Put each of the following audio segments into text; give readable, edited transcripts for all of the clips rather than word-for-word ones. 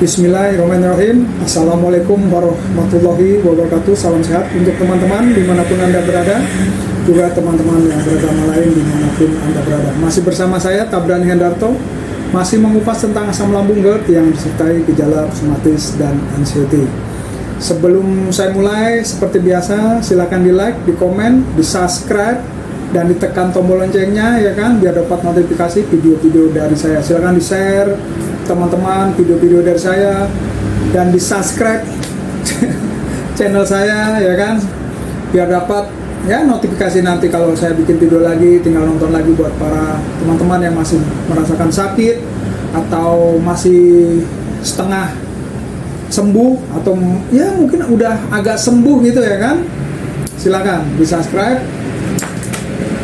Bismillahirrahmanirrahim. Assalamualaikum warahmatullahi wabarakatuh. Salam sehat untuk teman-teman dimanapun Anda berada, juga teman-teman yang beragama lain dimanapun Anda berada. Masih bersama saya Tabdan Hendarto, masih mengupas tentang asam lambung GERD yang disertai gejala psoriasis dan anxiety. Sebelum saya mulai, seperti biasa, silakan di like, di komen, di subscribe, dan ditekan tombol loncengnya, ya kan, biar dapat notifikasi video-video dari saya. Silakan di share teman-teman video-video dari saya, dan di subscribe channel saya, ya kan, biar dapat ya notifikasi nanti kalau saya bikin video lagi. Tinggal nonton lagi buat para teman-teman yang masih merasakan sakit atau masih setengah sembuh atau ya mungkin udah agak sembuh gitu, ya kan. Silakan di subscribe.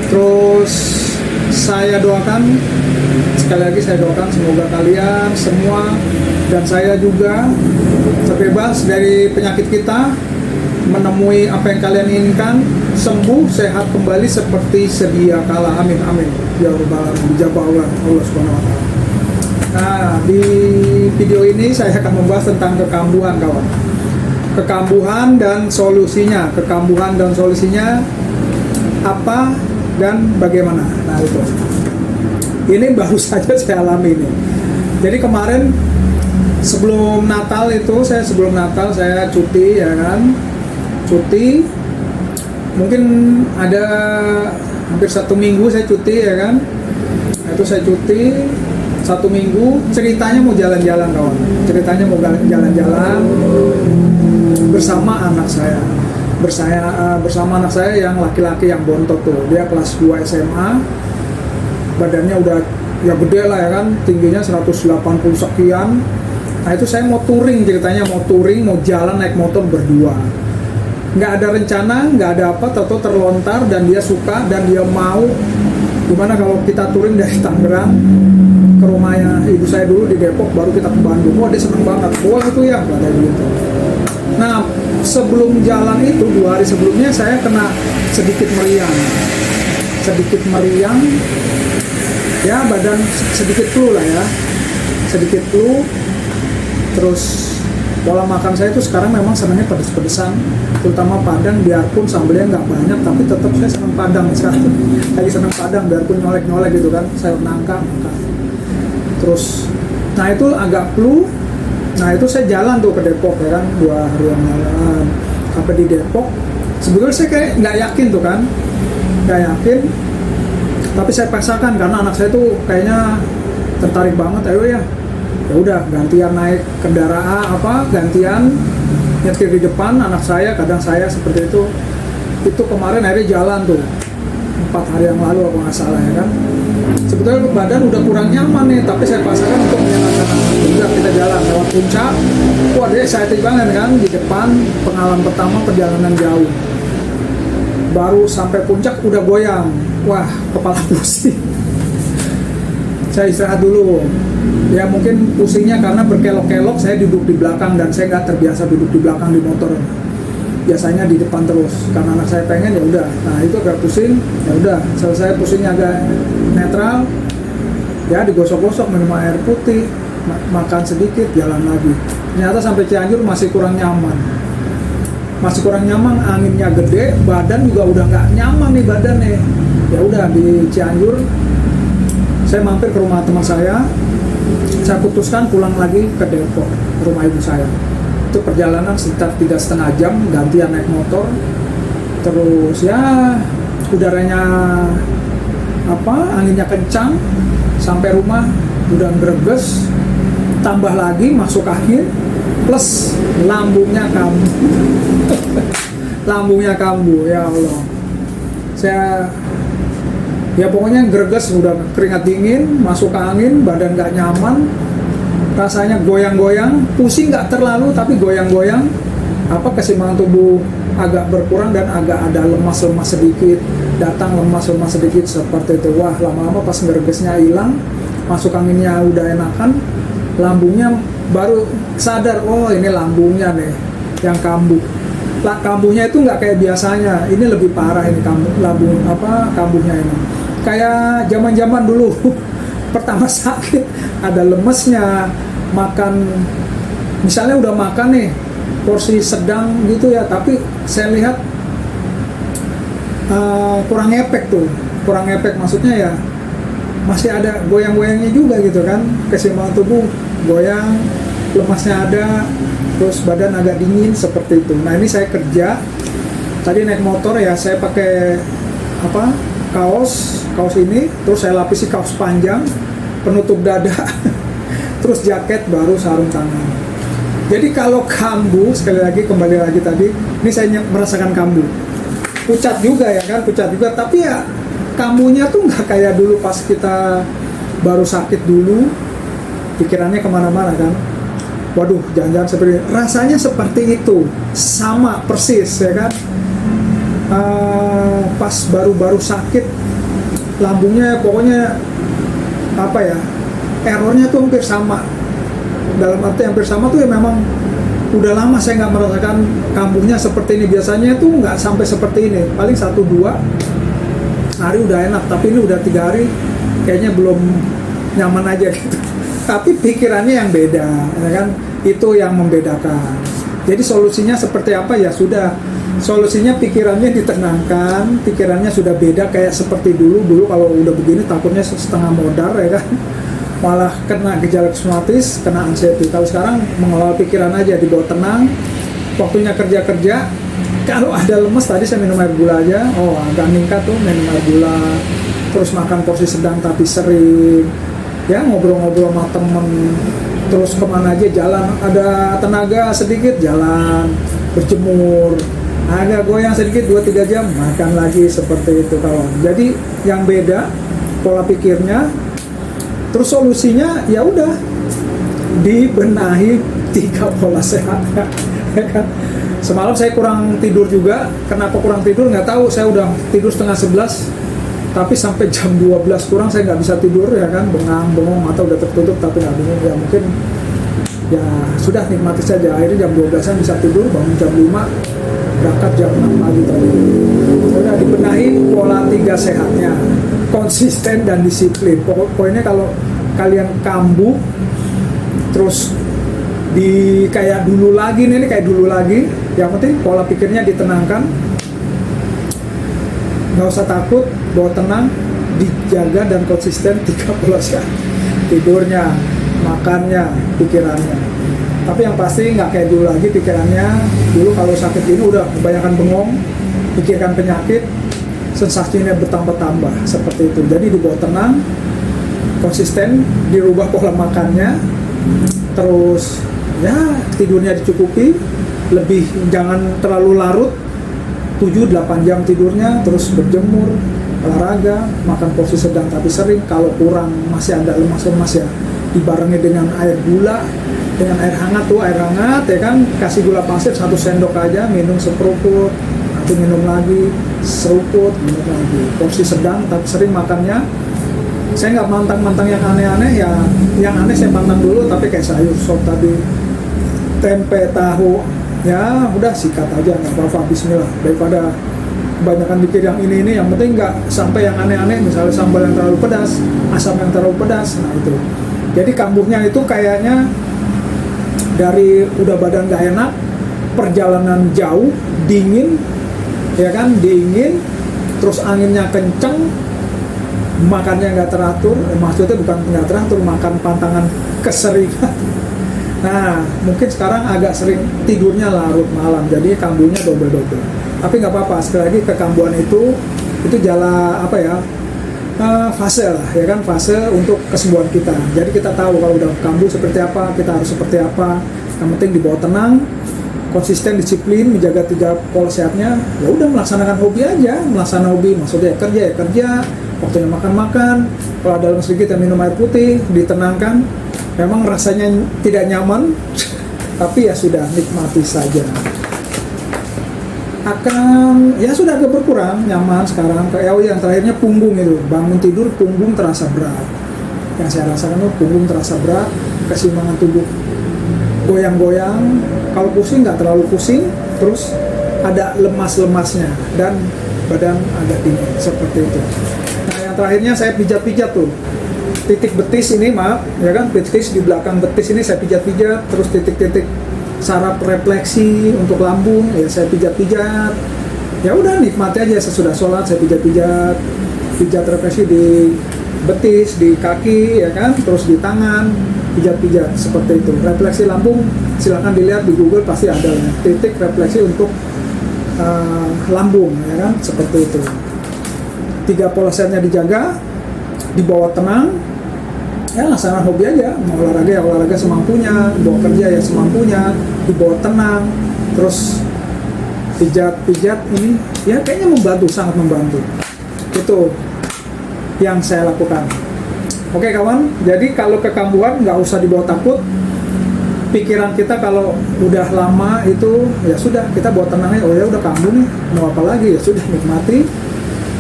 Terus saya doakan, sekali lagi saya doakan semoga kalian semua dan saya juga terbebas dari penyakit kita, menemui apa yang kalian inginkan, sembuh, sehat kembali seperti sedia kala. Amin, amin. Ya Rabbal Alamin. Dijabah Allah Subhanahu wa Ta'ala. Nah, di video ini saya akan membahas tentang kekambuhan, kawan. Kekambuhan dan solusinya. Kekambuhan dan solusinya apa dan bagaimana. Nah, itu. Ini baru saja saya alami ini. Jadi kemarin sebelum Natal saya cuti, ya kan. Cuti mungkin ada hampir 1 minggu saya cuti, ya kan. Itu saya cuti 1 minggu, ceritanya mau jalan-jalan, kawan. Ceritanya mau jalan-jalan bersama anak saya. Bersama anak saya yang laki-laki yang bontot tuh. Dia kelas 2 SMA. Badannya udah ya gede lah, ya kan, tingginya 180 sekian. Nah, itu saya mau touring, ceritanya mau touring, mau jalan naik motor berdua. Nggak ada rencana, nggak ada apa, tahu-tahu terlontar dan dia suka dan dia mau. Gimana kalau kita touring dari Tangerang ke rumahnya ibu saya dulu di Depok, baru kita ke Bandung. Wah, dia seneng banget. Wah, itu ya, kata gitu. Nah, sebelum jalan itu 2 hari sebelumnya saya kena sedikit meriang, ya, badan sedikit flu lah ya, sedikit flu. Terus pola makan saya itu sekarang memang senangnya pedes-pedesan, terutama padang, biarpun sambelnya nggak banyak, tapi tetap saya senang padang sekarang. Lagi senang padang, biarpun nyolek-nyolek gitu kan, sayur nangka. Terus, nah itu agak flu. Nah itu saya jalan tuh ke Depok, ya kan, 2 hari yang lalu. Sampai di Depok, sebetulnya saya kayak nggak yakin tuh kan, nggak yakin. Tapi saya paksakan karena anak saya tuh kayaknya tertarik banget. Ayo ya udah gantian naik kendaraan, gantian nyetir di depan anak saya, kadang saya seperti itu. Itu kemarin akhirnya jalan tuh 4 hari yang lalu aku nggak salah, ya kan. Sebetulnya badan udah kurang nyaman nih, tapi saya paksakan untuk menyenangkan anak. Udah kita jalan lewat puncak. Wah, dia excited banget kan, di depan pengalaman pertama perjalanan jauh. Baru sampai puncak udah goyang. Wah, kepala pusing. Saya istirahat dulu. Ya mungkin pusingnya karena berkelok-kelok, saya duduk di belakang dan saya nggak terbiasa duduk di belakang di motor. Biasanya di depan terus. Karena anak saya pengen, ya udah. Nah, itu agak pusing. Ya udah, selesai pusingnya agak netral. Ya digosok-gosok, minum air putih, makan sedikit, jalan lagi. Ternyata sampai Cianjur masih kurang nyaman. Anginnya gede, badan juga udah nggak nyaman nih badannya. Ya udah, di Cianjur saya mampir ke rumah teman saya putuskan pulang lagi ke Depok, ke rumah ibu saya. Itu perjalanan sekitar 3,5 jam, gantian naik motor. Terus ya udaranya anginnya kencang, sampai rumah udah greges, tambah lagi masuk angin, plus lambungnya kambuh. Ya Allah, saya ya pokoknya greges, udah keringat dingin, masuk angin, badan nggak nyaman, rasanya goyang-goyang, pusing nggak terlalu tapi goyang-goyang, keseimbangan tubuh agak berkurang dan agak ada lemas-lemas sedikit, seperti itu. Wah, lama-lama pas gregesnya hilang, masuk anginnya udah enakan, lambungnya baru sadar, oh ini lambungnya nih yang kambuh. Kambuhnya itu nggak kayak biasanya, ini lebih parah ini kambuhnya ini. Kayak zaman-zaman dulu pertama sakit, ada lemesnya, makan misalnya udah makan nih porsi sedang gitu ya, tapi saya lihat kurang efek tuh, kurang efek maksudnya ya masih ada goyang-goyangnya juga gitu kan, keseimbangan tubuh goyang, lemasnya ada, terus badan agak dingin seperti itu. Nah ini saya kerja tadi naik motor ya, saya pakai kaos ini, terus saya lapisi kaos panjang penutup dada terus jaket, baru sarung tangan. Jadi kalau kambuh, sekali lagi kembali lagi tadi, ini saya merasakan kambuh, pucat juga ya kan, pucat juga, tapi ya kambuhnya tuh nggak kayak dulu pas kita baru sakit dulu, pikirannya kemana-mana kan, waduh jangan-jangan seperti ini. Rasanya seperti itu, sama persis ya kan. Pas baru-baru sakit, lambungnya pokoknya errornya tuh hampir sama. Dalam arti hampir sama tuh ya memang udah lama saya nggak merasakan kambuhnya seperti ini. Biasanya tuh nggak sampai seperti ini, paling 1-2 hari udah enak, tapi ini udah 3 hari kayaknya belum nyaman aja gitu. Tapi pikirannya yang beda ya kan, itu yang membedakan. Jadi solusinya seperti apa ya sudah, solusinya pikirannya ditenangkan, pikirannya sudah beda kayak seperti dulu kalau udah begini takutnya setengah modar ya kan, malah kena gejala psikosomatis, kena anxiety. Kalau sekarang mengelola pikiran aja, dibawa tenang, waktunya kerja, kalau ada lemes tadi saya minum air gula aja, agak meningkat tuh minum air gula, terus makan porsi sedang tapi sering, ya ngobrol-ngobrol sama temen, terus kemana aja jalan, ada tenaga sedikit jalan, berjemur, agak goyang sedikit 2-3 jam, makan lagi, seperti itu kawan. Jadi yang beda pola pikirnya, terus solusinya ya udah dibenahi 3 pola sehat ya kan. Semalam saya kurang tidur juga. Kenapa kurang tidur nggak tahu, saya udah tidur setengah 11 tapi sampai jam 12 kurang saya nggak bisa tidur ya kan, bengong atau udah tertutup tapi nggak bingung ya, mungkin ya sudah nikmati saja. Akhirnya jam 12an bisa tidur, bangun jam 5, berangkat jam 6 pagi tadi. Udah dibenahi pola 3 sehatnya, konsisten dan disiplin. Pokoknya kalau kalian kambuh terus kayak dulu lagi nih, kayak dulu lagi, yang penting pola pikirnya ditenangkan, nggak usah takut, bawa tenang, dijaga dan konsisten 3 pola sehat, tidurnya, makannya, pikirannya. Tapi yang pasti nggak kayak dulu lagi pikirannya. Dulu kalau sakit ini udah kebanyakan bengong, pikirkan penyakit, sensasinya bertambah-tambah seperti itu. Jadi dibawa tenang, konsisten, dirubah pola makannya, terus ya tidurnya dicukupi, lebih jangan terlalu larut, 7-8 jam tidurnya, terus berjemur, olahraga, makan porsi sedang tapi sering. Kalau kurang masih ada lemas-lemas ya dibarengi dengan air gula, dengan air hangat tuh, air hangat ya kan, kasih gula pasir 1 sendok aja, minum seperuput, nanti minum lagi seruput, minum lagi. Porsi sedang tapi sering makannya. Saya nggak mantang-mantang yang aneh-aneh ya, yang aneh saya pantang dulu, tapi kayak sayur sop tadi, tempe, tahu, ya udah sikat aja, nggak apa-apa, bismillah, daripada kebanyakan mikir yang ini, yang penting nggak sampai yang aneh-aneh, misalnya sambal yang terlalu pedas, asam yang terlalu pedas, nah itu. Jadi kambuhnya itu kayaknya dari udah badan nggak enak, perjalanan jauh, dingin, ya kan, dingin, terus anginnya kenceng, makannya nggak teratur, maksudnya bukan nggak teratur, makan pantangan keseringan. Nah, mungkin sekarang agak sering tidurnya larut malam, jadi kambuhnya double-double. Tapi nggak apa-apa, sekali lagi kekambuhan itu jala fase lah, ya kan, fase untuk kesembuhan kita. Jadi kita tahu kalau udah kambuh seperti apa, kita harus seperti apa. Yang penting dibawa tenang, konsisten, disiplin, menjaga 3 pola sehatnya. Ya udah melaksanakan hobi aja, melaksanakan hobi, maksudnya ya kerja, waktunya makan, kalau ada lemes sedikit ya minum air putih, ditenangkan. Memang rasanya tidak nyaman, tapi ya sudah, nikmati saja. Akan ya sudah agak berkurang nyaman sekarang. Yang terakhirnya punggung itu, bangun tidur punggung terasa berat. Yang saya rasakan itu punggung terasa berat, keseimbangan tubuh goyang-goyang. Kalau pusing nggak terlalu pusing, terus ada lemas-lemasnya dan badan agak dingin seperti itu. Nah yang terakhirnya saya pijat-pijat tuh, titik betis ini, maaf ya kan, betis di belakang betis ini saya pijat-pijat, terus titik-titik saraf refleksi untuk lambung ya saya pijat-pijat. Ya udah nikmati aja, sesudah sholat saya pijat-pijat, pijat refleksi di betis, di kaki ya kan, terus di tangan, pijat-pijat seperti itu. Refleksi lambung silahkan dilihat di Google, pasti ada ya, titik refleksi untuk lambung ya kan, seperti itu. 3 pola sehatnya dijaga, dibawa tenang, ya laksana hobi aja, mau olahraga ya olahraga semampunya, bawa kerja ya semampunya, dibawa tenang, terus pijat-pijat ini ya kayaknya membantu, sangat membantu. Itu yang saya lakukan. Oke kawan, jadi kalau kekambuhan nggak usah dibawa takut. Pikiran kita kalau udah lama itu ya sudah, kita bawa tenangnya, oh ya udah kambuh nih, mau apa lagi, ya sudah nikmati,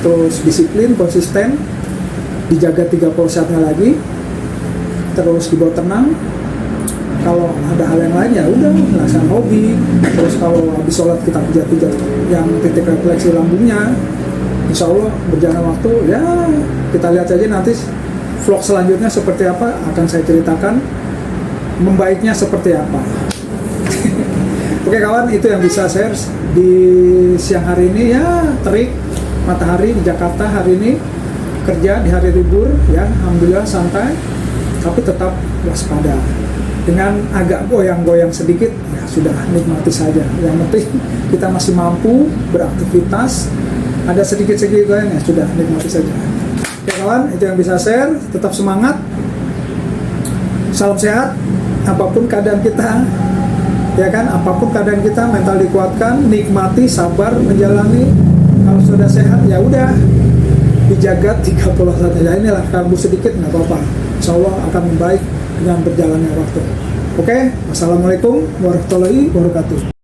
terus disiplin, konsisten, dijaga 3 pola sehatnya lagi, terus dibawa tenang. Kalau ada hal yang lain ya udah laksanakan hobi. Terus kalau habis sholat kita pijat-pijat yang titik refleksi lambungnya, insya Allah berjalan waktu ya kita lihat saja nanti vlog selanjutnya seperti apa, akan saya ceritakan membaiknya seperti apa. Oke kawan, itu yang bisa share di siang hari ini ya. Terik matahari di Jakarta hari ini, kerja di hari libur ya, alhamdulillah santai, tapi tetap waspada. Dengan agak goyang-goyang sedikit ya sudah, nikmati saja. Yang penting kita masih mampu beraktivitas, ada sedikit-sedikit goyang ya sudah, nikmati saja. Oke kawan, itu yang bisa share. Tetap semangat, salam sehat, apapun keadaan kita ya kan, apapun keadaan kita, mental dikuatkan, nikmati, sabar menjalani. Kalau sudah sehat ya udah dijaga 3 pola saja. Inilah kambuh sedikit nggak apa-apa, insya Allah akan membaik dengan berjalannya waktu. Oke, wassalamualaikum warahmatullahi wabarakatuh.